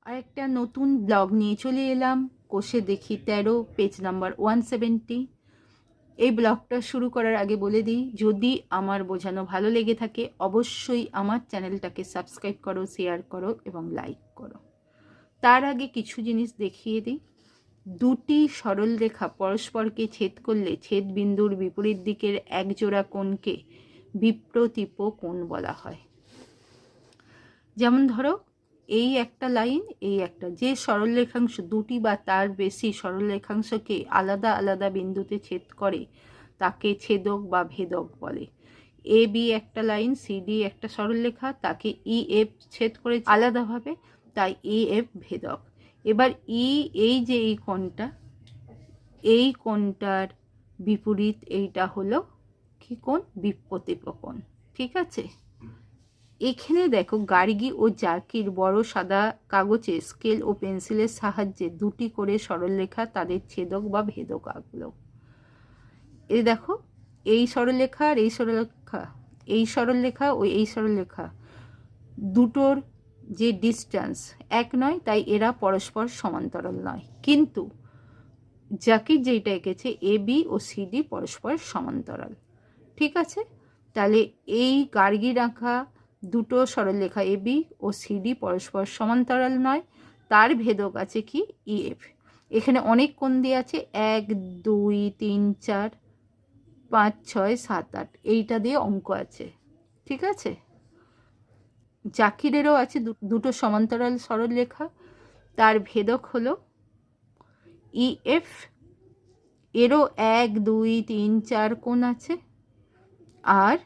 আরেকটা নতুন ব্লগ নিয়ে চলে এলাম। কোষে দেখি 13, পেজ নাম্বার 170। এই ব্লগটা শুরু করার আগে বলে দিই, যদি আমার বোঝানো ভালো লেগে থাকে অবশ্যই আমার চ্যানেলটাকে সাবস্ক্রাইব করো, শেয়ার করো এবং লাইক করো। তার আগে কিছু জিনিস দেখিয়ে দিই। দুটি সরল রেখা পরস্পরকে ছেদ করলে ছেদ বিন্দুর বিপরীত দিকের একজোড়া কোণকে বিপ্রতীপ কোণ বলা হয়। যেমন ধরো, এই একটা লাইন, এই একটা, যে সরলরেখাংশ দুটি বা তার বেশি সরলরেখাংশকে আলাদা আলাদা বিন্দুতে ছেদ করে তাকে ছেদক বা ভেদক বলে। এ বি একটা লাইন, সি ডি একটা সরলরেখা, তাকে ই এফ ছেদ করে আলাদাভাবে, তাই ই এফ ভেদক। এবার এই যে এই কোণটার বিপরীত এইটা হলো কি কোণ? বিপ্রতীপ কোণ। ঠিক আছে, এখানে দেখো গার্গী ও জাকির বড় সাদা কাগজে স্কেল ও পেন্সিলের সাহায্যে দুটি করে সরলরেখা তাদের ছেদক বা ভেদক আঁকলো। এই দেখো, এই সরলরেখা আর এই সরলরেখা, এই সরলরেখা ও এই সরলরেখা দুটোর যে ডিস্টেন্স এক নয়, তাই এরা পরস্পর সমান্তরাল নয়। কিন্তু জাকির যেটা এঁকেছে A B O C D পরস্পর সমান্তরাল। ঠিক আছে, তাহলে এই গার্গীর আঁকা দুটো সরলরেখা A B O C D পরস্পর সমান্তরাল নয়, তার ভেদক আছে কি? E F. এখানে অনেক কোণ দিয়ে আছে, 1 2 3 4 5 6 7 8, এইটা দিয়ে অঙ্ক আছে। ঠিক আছে, জাকিরেরও আছে দুটো সমান্তরাল সরলরেখা, তার ভেদক হলো ই এফ। এরও 1 2 3 4 কোণ আছে, আর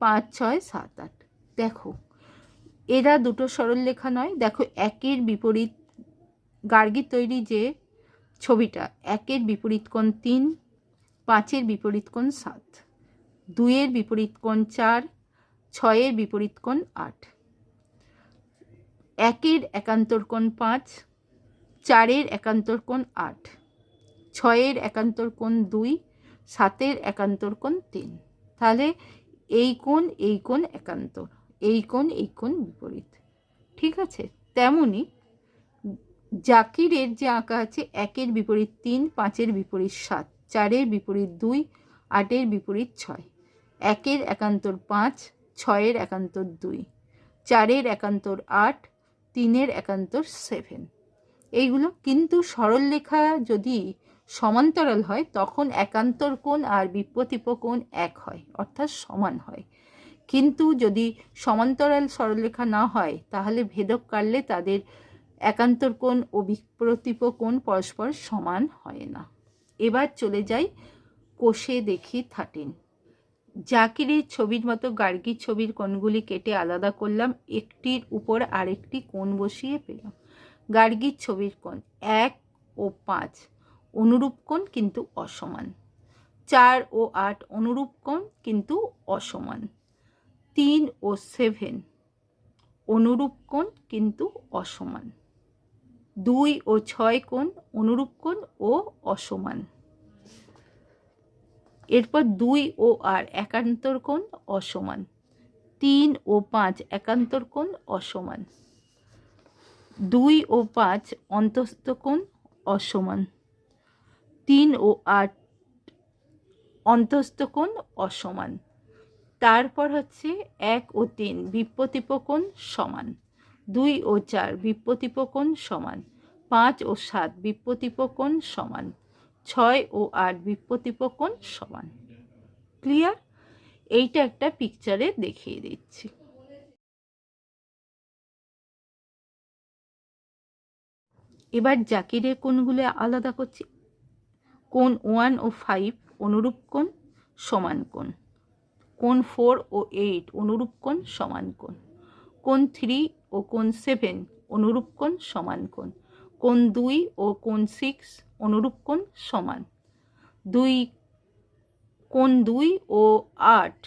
5 6 7 8। দেখো, এরা দুটো সরলরেখা নয়। দেখো, একের বিপরীত গার্গীর তৈরি যে ছবিটা, একের বিপরীত কোণ 3, 5-এর বিপরীত কোণ 7, 2-এর বিপরীত কোণ 4, 6-এর বিপরীত কোণ 8, একের একান্তর কোণ 5, 4-এর একান্তর কোণ 8, 6-এর একান্তর কোণ 2, 7-এর একান্তর কোণ 3। তাহলে এই কোণ একান্তর, এই কোণ বিপরীত। ঠিক আছে, তেমনি জাকিরের যে আঁকা আছে, 1-এর বিপরীত 3, 5-এর বিপরীত 7, 4-এর বিপরীত 2, 8-এর বিপরীত 6, 1-এর একান্তর 5, 6-এর একান্তর 2, 4-এর একান্তর 8, 3-এর একান্তর 7। এইগুলো কিন্তু সরলরেখা যদি সমান্তরাল হয় তখন একান্তর কোণ আর বিপ্রতীপ কোণ এক হয়, অর্থাৎ সমান হয়। কিন্তু যদি সমান্তরাল সরলরেখা না হয় তাহলে ভেদক কাটলে তাদের একান্তর কোণ ও বিপ্রতীপ কোণ পরস্পর সমান হয় না। এবার চলে যাই কোষে দেখি 13। জাকিরের ছবির মতো গার্গীর ছবির কোণগুলি কেটে আলাদা করলাম, একটির উপর আরেকটি কোণ বসিয়ে পেলাম। গার্গীর ছবির কোণ 1 ও 5 অনুরূপ কোণ কিন্তু অসমান। 4 ও 8 অনুরূপ কোণ কিন্তু অসমান। 3 ও 7 অনুরূপ কোণ কিন্তু অসমান। 2 ও 6 কোণ অনুরূপ কোণ ও অসমান। এরপর 2 ও আর একান্তর কোণ অসমান। 3 ও 5 একান্তর কোণ অসমান। 2 ও 5 অন্তস্থ কোণ অসমান। 3 ও 8 অন্তস্থ কোণ অসমান। তারপর হচ্ছে 1 ও 3 বিপ্রতীপ কোণ সমান। 2 ও 4 বিপ্রতীপ কোণ সমান। 5 ও 7 বিপ্রতীপ কোণ সমান। 6 ও 8 বিপ্রতীপ কোণ সমান। ক্লিয়ার? এইটা একটা পিকচারে দেখিয়ে দিচ্ছি। এবার জাকিরের কোণগুলো আলাদা করছি। কোণ 1 ও 5 অনুরূপ কোণ সমান কোণ। কোণ 4 ও 8 অনুরূপ কোণ সমান কোণ। কোণ 3 ও কোণ 7 অনুরূপ কোণ সমান কোণ। কোণ 2 ও কোণ 6 অনুরূপ কোণ সমান। কোণ 2 ও 8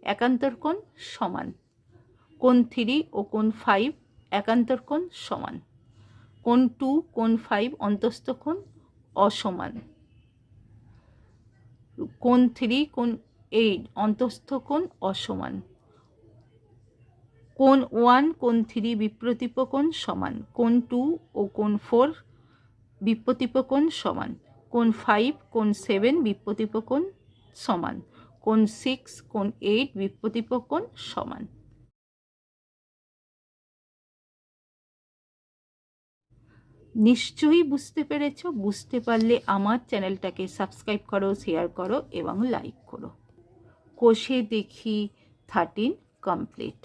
একান্তর কোণ সমান। কোণ 3 ও কোণ 5 একান্তর কোণ সমান। কোণ 2, কোণ 5 অন্তস্থ কোণ অসমান। কোণ 3, কোণ 8 অন্তস্থ কোণ অসমান। কোণ 1 কোণ 3 বিপ্রতীপ কোণ সমান, কোণ 2 ও কোণ 4 বিপ্রতীপ কোণ সমান, কোণ 5 কোণ 7 বিপ্রতীপ কোণ সমান, কোণ 6 কোণ 8 বিপ্রতীপ কোণ সমান। নিশ্চয়ই বুঝতে পেরেছ। বুঝতে পারলে আমার চ্যানেলটাকে সাবস্ক্রাইব করো, শেয়ার করো এবং লাইক করো। কোষে দেখি 13 কমপ্লিট।